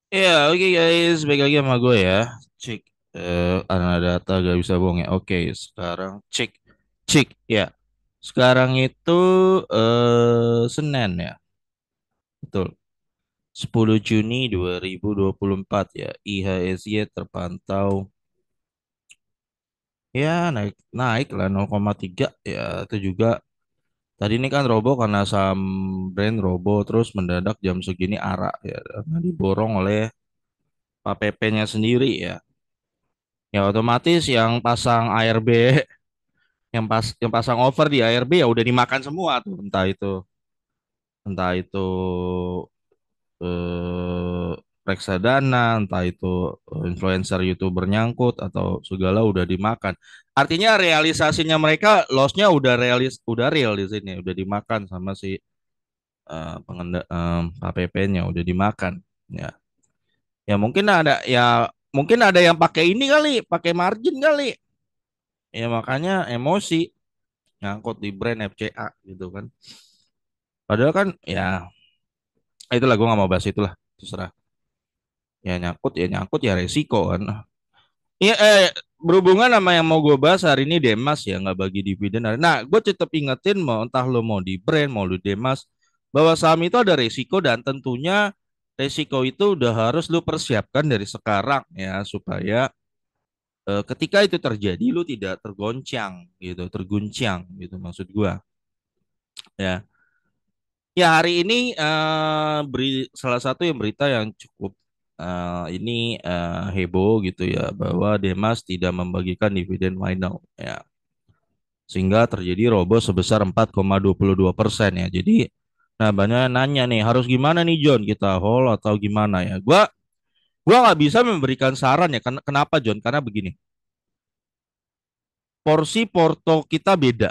Ya, oke guys, baik lagi sama gue ya. Cek, karena data gak bisa bohong ya. Oke, sekarang cek, cek ya. Sekarang itu Senin ya, betul. 10 Juni 2024 ya. IHSG terpantau ya naik naik lah 0,3 ya. Itu juga tadi ini kan robo karena saham brand robo terus mendadak jam segini ARA ya. Karena diborong oleh PPP-nya sendiri ya. Ya otomatis yang pasang ARB yang pasang over di ARB ya udah dimakan semua tuh entah itu eh, reksadana, entah itu influencer YouTuber nyangkut atau segala udah dimakan. Artinya realisasinya mereka lossnya udah real di sini, udah dimakan sama si KPP-nya udah dimakan. Ya, ya mungkin ada yang pakai ini kali, pakai margin kali. Ya makanya emosi nyangkut di brand FCA gitu kan. Padahal kan itulah gue nggak mau bahas itulah terserah. Ya nyangkut ya resiko kan. Iya berhubungan sama yang mau gue bahas hari ini Demas ya nggak bagi dividen. Nah gue tetap ingetin mau entah lo mau di brand mau di Demas bahwa saham itu ada resiko dan tentunya resiko itu udah harus lu persiapkan dari sekarang ya supaya ketika itu terjadi lu tidak tergoncang gitu terguncang gitu maksud gue ya. Ya hari ini salah satu yang berita yang cukup ini heboh gitu ya bahwa Demas tidak membagikan dividen final ya sehingga terjadi robo sebesar 4,22% ya. Jadi nah banyak yang nanya nih harus gimana nih John kita hold atau gimana ya? Gua nggak bisa memberikan saran ya. Kenapa John? Karena begini porsi porto kita beda.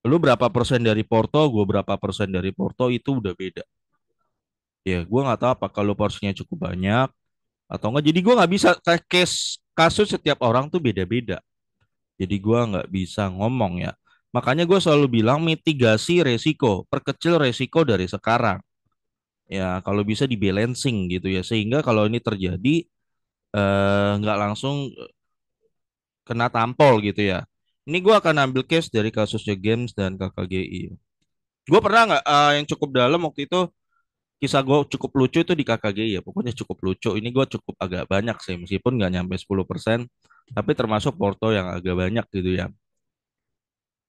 Lu berapa persen dari porto, gue berapa persen dari porto itu udah beda. Ya, gue nggak tahu apa kalau porsinya cukup banyak atau enggak. Jadi gue nggak bisa kasus setiap orang tuh beda-beda. Jadi gue nggak bisa ngomong ya. Makanya gue selalu bilang mitigasi resiko, perkecil resiko dari sekarang. Ya kalau bisa di balancing gitu ya. Sehingga kalau ini terjadi nggak langsung kena tampol gitu ya. Ini gue akan ambil case dari kasusnya Games dan KKGI. Gue pernah nggak yang cukup dalam waktu itu kisah gue cukup lucu itu di KKGI ya. Pokoknya cukup lucu. Ini gue cukup agak banyak sih meskipun nggak nyampe 10%. Tapi termasuk porto yang agak banyak gitu ya.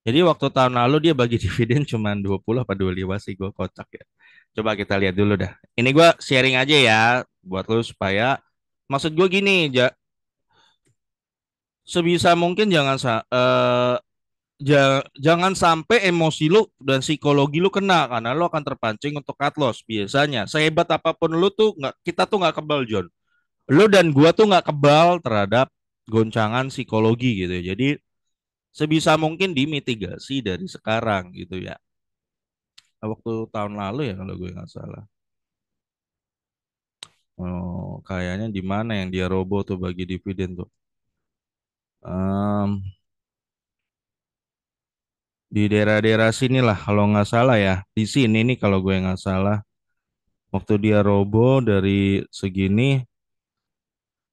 Jadi waktu tahun lalu dia bagi dividen cuma 20 apa 25 sih gue kocak ya. Coba kita lihat dulu dah. Ini gue sharing aja ya buat lu supaya maksud gue gini, sebisa mungkin jangan sampai emosi lu dan psikologi lu kena karena lu akan terpancing untuk cut loss biasanya. Sehebat apapun lu tuh nggak kita tuh nggak kebal John. Lu dan gua tuh nggak kebal terhadap goncangan psikologi gitu ya. Jadi sebisa mungkin dimitigasi dari sekarang gitu ya. Waktu tahun lalu ya kalau gue nggak salah. Oh, kayaknya di mana yang dia robo tuh bagi dividen tuh. Em, di daerah-daerah sini lah kalau nggak salah ya. Di sini nih kalau gue nggak salah. Waktu dia robo dari segini.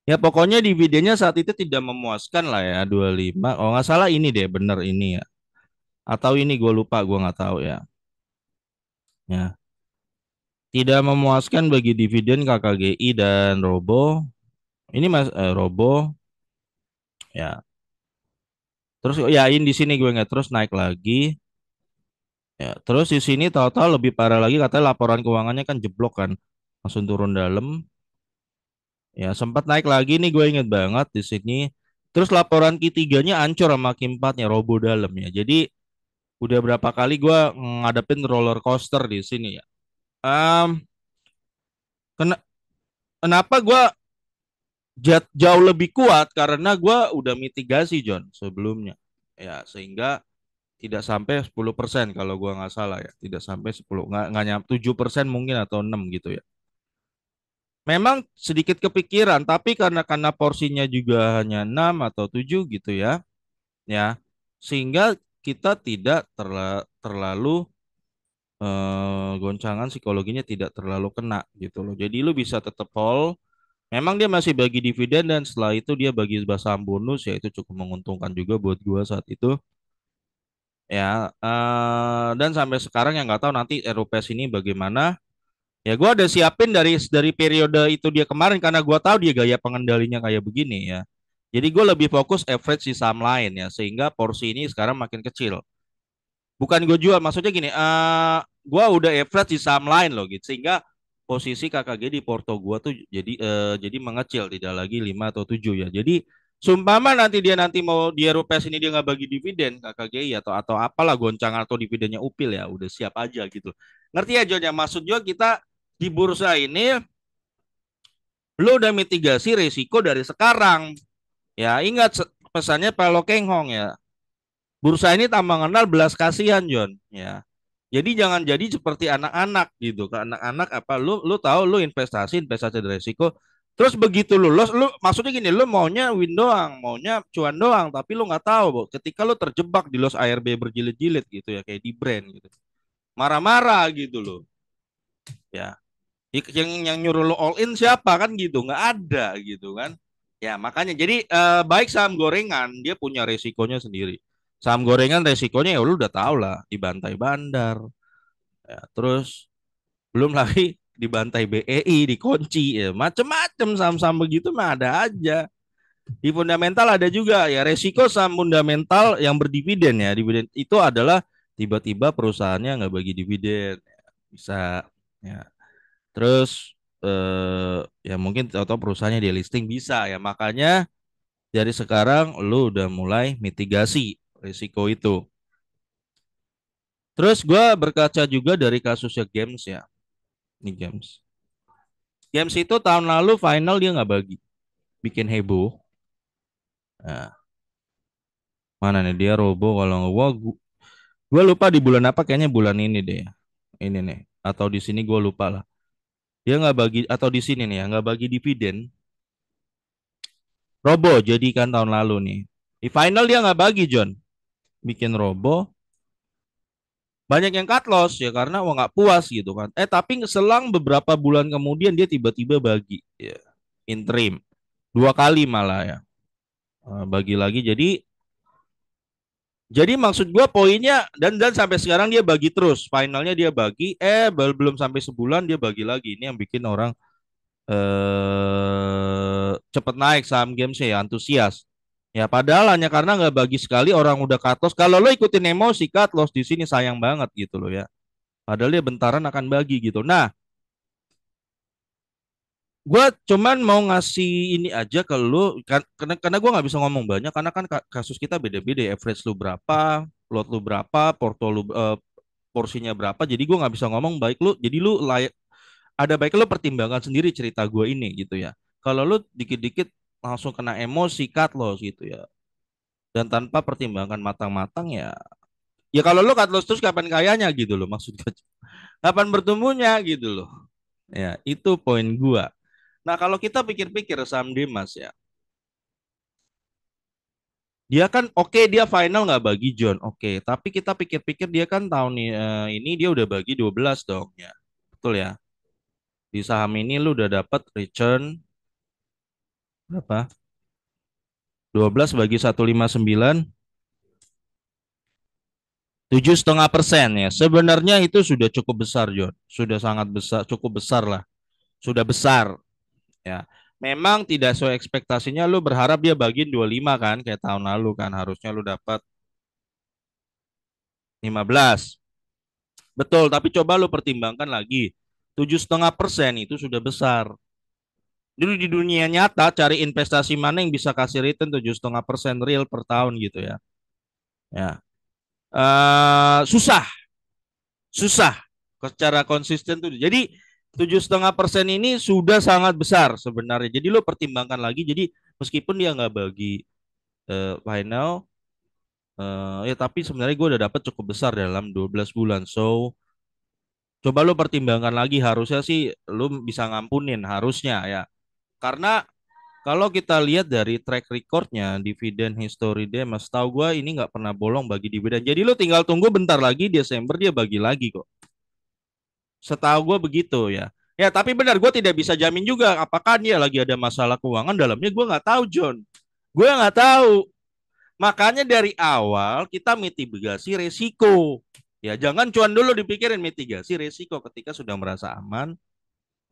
Ya pokoknya dividennya saat itu tidak memuaskan lah ya 25. Oh nggak salah ini deh bener ini ya. Atau ini gue lupa gue nggak tahu ya. Ya. Tidak memuaskan bagi dividen KKGI dan Robo. Ini Mas Robo ya. Terus ya ini di sini gue nggak terus naik lagi. Ya, terus di sini tahu-tahu lebih parah lagi katanya laporan keuangannya kan jeblok kan. Langsung turun dalam. Ya, sempat naik lagi nih gue inget banget di sini. Terus laporan Q3-nya ancur sama Q4-nya robo dalam ya. Jadi udah berapa kali gue ngadepin roller coaster di sini ya. Em, kena- Kenapa gue jauh lebih kuat karena gue udah mitigasi John sebelumnya. Ya, sehingga tidak sampai 10% kalau gua nggak salah ya. Tidak sampai 10, nggak nyampe 7% mungkin atau 6 gitu ya. Memang sedikit kepikiran, tapi karena porsinya juga hanya 6 atau 7 gitu ya. Ya. Sehingga kita tidak terlalu goncangan psikologinya tidak terlalu kena gitu loh. Jadi lu bisa tetap hold. Memang dia masih bagi dividen dan setelah itu dia bagi saham bonus ya itu cukup menguntungkan juga buat gua saat itu. Ya, dan sampai sekarang yang nggak tahu nanti Eropes ini bagaimana. Ya gua ada siapin dari periode itu dia kemarin karena gua tahu dia gaya pengendalinya kayak begini ya. Jadi gue lebih fokus average di saham lain ya sehingga porsi ini sekarang makin kecil. Bukan gue jual, maksudnya gini, gue udah average di saham lain loh gitu, sehingga posisi KKG di porto gue tuh jadi mengecil, tidak lagi 5 atau 7 ya. Jadi sumpama nanti mau dia rupiah ini dia nggak bagi dividen KKGI atau apalah goncangan atau dividennya upil ya, udah siap aja gitu. Ngerti ya John ya? Maksud juga kita di bursa ini lo udah mitigasi risiko dari sekarang. Ya ingat pesannya Pak Lokeng ya. Bursa ini tak mengenal belas kasihan John ya. Jadi jangan jadi seperti anak-anak gitu. Ke anak-anak apa lu tahu lu investasi ada resiko. Terus begitu lu maksudnya gini, lu maunya win doang, maunya cuan doang, tapi lu nggak tahu, Bo. Ketika lu terjebak di loss ARB berjilid-jilid gitu ya kayak di brand gitu. Marah-marah gitu loh. Ya. Yang nyuruh lu all in siapa kan gitu, nggak ada gitu kan. Ya, makanya jadi baik saham gorengan dia punya resikonya sendiri. Saham gorengan resikonya ya lu udah tahu lah, dibantai bandar. Ya, terus belum lagi dibantai BEI, dikunci, ya macem-macem saham-saham begitu mah ada aja. Di fundamental ada juga ya resiko saham fundamental yang berdividen ya. Dividen itu adalah tiba-tiba perusahaannya nggak bagi dividen, ya, bisa ya. Terus ya mungkin atau perusahaannya di listing bisa ya. Makanya dari sekarang lu udah mulai mitigasi risiko itu. Terus gue berkaca juga dari kasusnya Games ya. Ini Games. Games itu tahun lalu final dia nggak bagi, bikin heboh. Nah, mana nih dia robo kalau nggak gua lupa di bulan apa kayaknya bulan ini deh. Ini nih atau di sini gua lupa lah. Dia nggak bagi atau di sini nih ya nggak bagi dividen. Robo jadi kan tahun lalu nih. Di final dia nggak bagi John, bikin robo. Banyak yang cut loss ya karena wah nggak puas gitu kan. Tapi selang beberapa bulan kemudian dia tiba-tiba bagi ya. Interim 2 kali malah ya. Bagi lagi jadi maksud gua poinnya dan sampai sekarang dia bagi terus. Finalnya dia bagi, belum sampai sebulan dia bagi lagi. Ini yang bikin orang cepet naik saham games ya antusias. Ya padahal hanya karena nggak bagi sekali orang udah cut loss. Kalau lo ikutin emosi cut loss di sini sayang banget gitu loh ya. Padahal dia bentaran akan bagi gitu. Nah, gue cuman mau ngasih ini aja ke lu karena gue nggak bisa ngomong banyak karena kan kasus kita beda-beda ya. Average lu berapa, lot lu berapa, porto lu porsinya berapa. Jadi gue nggak bisa ngomong baik lu. Jadi lu layak ada baik lu pertimbangkan sendiri cerita gue ini gitu ya. Kalau lu dikit-dikit langsung kena emosi cut loss gitu ya. Dan tanpa pertimbangan matang-matang ya. Ya kalau lu cut loss terus kapan kayanya gitu loh maksud gue. Kapan bertumbuhnya gitu loh. Ya, itu poin gua. Nah, kalau kita pikir-pikir saham Dimas ya, dia kan oke dia final nggak bagi John, oke. Tapi kita pikir-pikir dia kan tahun ini dia udah bagi 12 dong ya. Betul ya. Di saham ini lu udah dapat return berapa? 12 bagi 159, 7,5% ya. Sebenarnya itu sudah cukup besar John. Sudah sangat besar, cukup besar lah. Sudah besar ya. Memang tidak sesuai ekspektasinya lu berharap dia bagiin 25 kan kayak tahun lalu kan harusnya lu dapat 15. Betul, tapi coba lu pertimbangkan lagi. 7,5% itu sudah besar. Dulu di dunia nyata cari investasi mana yang bisa kasih return 7,5% real per tahun gitu ya. Ya. Susah, susah secara konsisten tuh. Jadi 7,5% ini sudah sangat besar sebenarnya. Jadi lo pertimbangkan lagi. Jadi meskipun dia nggak bagi final, ya tapi sebenarnya gue udah dapat cukup besar dalam 12 bulan. So coba lu pertimbangkan lagi harusnya sih lu bisa ngampunin harusnya ya. Karena kalau kita lihat dari track recordnya dividen history dia mas tahu gue ini nggak pernah bolong bagi dividen. Jadi lu tinggal tunggu bentar lagi Desember dia bagi lagi kok. Setahu gue begitu ya. Ya tapi benar gue tidak bisa jamin juga apakah dia lagi ada masalah keuangan dalamnya gue nggak tahu John. Gue nggak tahu. Makanya dari awal kita mitigasi resiko. Ya jangan cuan dulu dipikirin mitigasi resiko ketika sudah merasa aman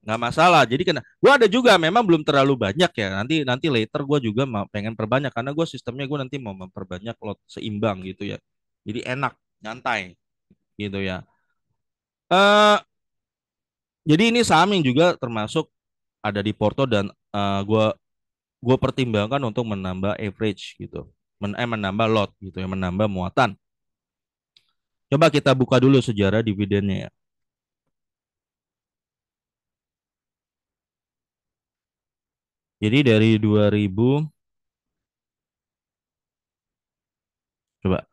nggak masalah. Jadi kena gue ada juga memang belum terlalu banyak ya. Nanti nanti later gue juga mau pengen perbanyak karena gue sistemnya gue nanti mau memperbanyak lot seimbang gitu ya. Jadi enak nyantai gitu ya. Eh jadi ini saham yang juga termasuk ada di Porto dan gue pertimbangkan untuk menambah average gitu. Menambah lot gitu ya, menambah muatan. Coba kita buka dulu sejarah dividennya ya. Jadi dari 2000 coba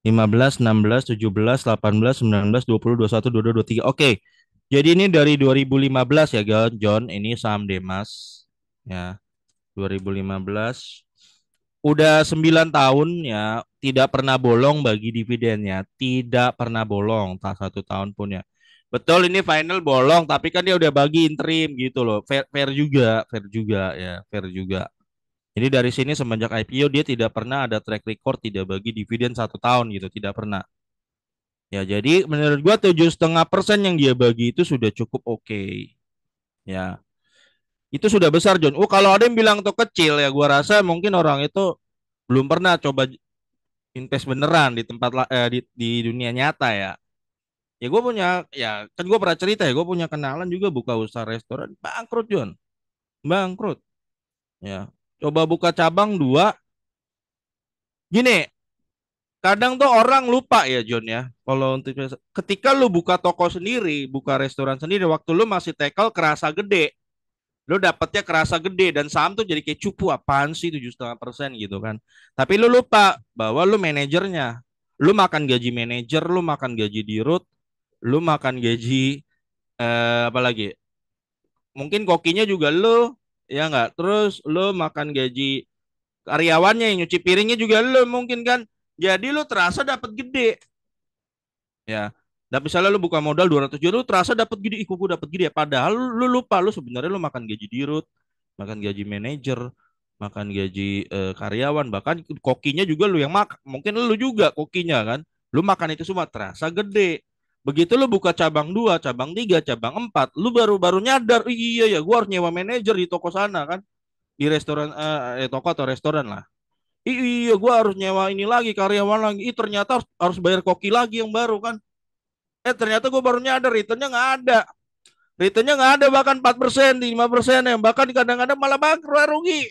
15, 16, 17, 18, 19, 20, 21, 22, 23. Oke. Jadi ini dari 2015 ya John. Ini saham Demas ya. 2015. Udah 9 tahun ya, tidak pernah bolong bagi dividennya, tidak pernah bolong, tak 1 tahun pun ya. Betul ini final bolong, tapi kan dia udah bagi interim gitu loh, fair, fair juga ya, fair juga. Jadi dari sini semenjak IPO dia tidak pernah ada track record tidak bagi dividen 1 tahun gitu, tidak pernah. Ya jadi menurut gua 7,5% yang dia bagi itu sudah cukup oke. Ya itu sudah besar John. Oh kalau ada yang bilang itu kecil ya gua rasa mungkin orang itu belum pernah coba invest beneran di tempat di dunia nyata ya. Ya gue punya ya kan gue pernah cerita ya gue punya kenalan juga buka usaha restoran bangkrut John, bangkrut ya. Coba buka cabang dua. Gini, kadang tuh orang lupa ya John ya. Kalau untuk ketika lu buka toko sendiri, buka restoran sendiri, waktu lu masih tekel kerasa gede, lu dapetnya kerasa gede dan saham tuh jadi kayak cupu apaan sih 7,5% gitu kan. Tapi lu lupa bahwa lu manajernya, lu makan gaji manajer, lu makan gaji dirut, lu makan gaji apa lagi? Mungkin kokinya juga lu, ya nggak? Terus lu makan gaji karyawannya yang nyuci piringnya juga lu mungkin kan. Jadi lu terasa dapat gede, ya. Dan misalnya lu buka modal 200 juta, lu terasa dapat gede, ih kok gue dapat gede ya. Padahal lu lupa lu sebenarnya lu makan gaji dirut, makan gaji manajer, makan gaji karyawan, bahkan kokinya juga lu yang makan. Mungkin lu juga kokinya kan. Lu makan itu semua terasa gede. Begitu lu buka cabang 2, cabang 3, cabang 4, lu baru-baru nyadar, iya ya, gua harus nyewa manajer di toko sana kan, di restoran toko atau restoran lah. Iya, gua harus nyewa ini lagi, karyawan lagi. Ternyata harus bayar koki lagi yang baru kan. Ternyata gue baru nyadar returnnya nggak ada. Returnnya nggak ada bahkan 4%, 5% yang bahkan kadang-kadang malah bangkrut rugi.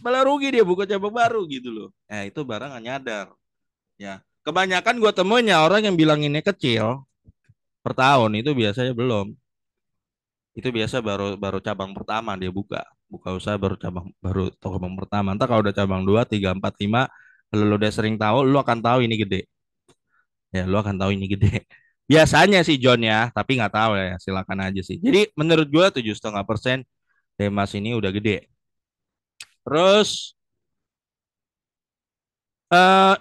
Malah rugi dia buka cabang baru gitu loh. Itu barang nggak nyadar. Ya, kebanyakan gue temuin ya orang yang bilang ini kecil per tahun itu biasanya belum. Itu biasa baru baru cabang pertama dia buka. Buka usaha baru cabang baru toko cabang pertama. Entah kalau udah cabang 2, 3, 4, 5, kalau lu udah sering tahu, lu akan tahu ini gede. Ya, lu akan tahu ini gede. Biasanya sih John ya, tapi nggak tahu ya, silakan aja sih. Jadi menurut gua 7,5% Demas ini udah gede. Terus eh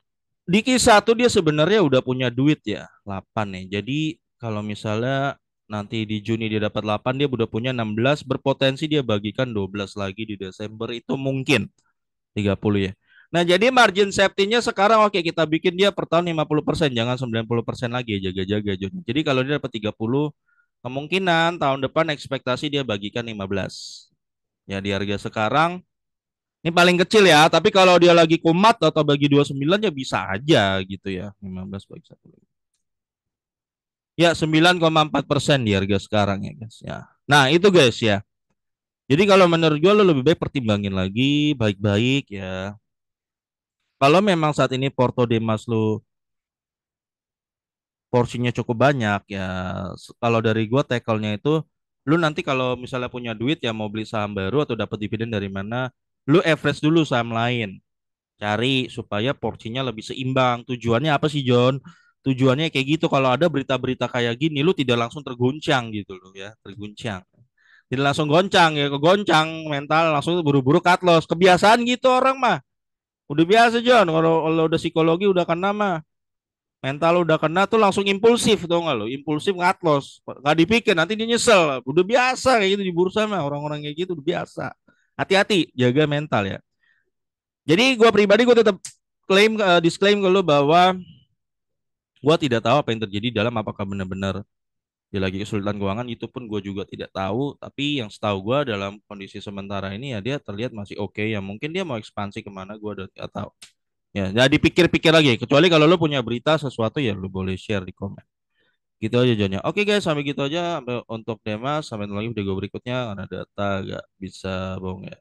di Q1 dia sebenarnya udah punya duit ya, 8 nih. Jadi kalau misalnya nanti di Juni dia dapat 8, dia udah punya 16, berpotensi dia bagikan 12 lagi di Desember itu mungkin 30 ya. Nah, jadi margin safety-nya sekarang oke kita bikin dia per tahun 50%, jangan 90% lagi ya, jaga-jaga John. Jadi kalau dia dapat 30, kemungkinan tahun depan ekspektasi dia bagikan 15. Ya di harga sekarang ini paling kecil ya, tapi kalau dia lagi kumat atau bagi 29 ya bisa aja gitu ya. 15 bagi 1. Ya 9,4% di harga sekarang ya guys ya. Nah itu guys ya. Jadi kalau menurut gue lo lebih baik pertimbangin lagi baik-baik ya. Kalau memang saat ini Porto Demas lo porsinya cukup banyak ya. Kalau dari gue tackle-nya itu lu nanti kalau misalnya punya duit ya mau beli saham baru atau dapat dividen dari mana, lu average dulu saham lain. Cari supaya porsinya lebih seimbang. Tujuannya apa sih, John? Tujuannya kayak gitu. Kalau ada berita-berita kayak gini, lu tidak langsung terguncang gitu loh ya, terguncang. Tidak langsung goncang ya, kegoncang mental langsung buru-buru cut loss. Kebiasaan gitu orang mah. Udah biasa, John. Kalau udah psikologi udah kena mah. Mental udah kena tuh langsung impulsif tuh nggak lo? Impulsif ngatlos, nggak dipikir nanti dia nyesel. Udah biasa kayak gitu di bursa mah orang-orang kayak gitu udah biasa. Hati-hati, jaga mental ya. Jadi gue pribadi gue tetap disclaim ke lo bahwa gue tidak tahu apa yang terjadi dalam apakah benar-benar dia lagi kesulitan keuangan itu pun gue juga tidak tahu. Tapi yang setahu gue dalam kondisi sementara ini ya dia terlihat masih oke ya. Mungkin dia mau ekspansi kemana gue udah tidak tahu. Ya, jadi dipikir-pikir lagi. Kecuali kalau lo punya berita sesuatu ya lo boleh share di komen. Gitu aja John ya. Oke guys, sampai gitu aja. Sampai untuk Demas, sampai lagi video gue berikutnya. Karena data gak bisa bohong ya.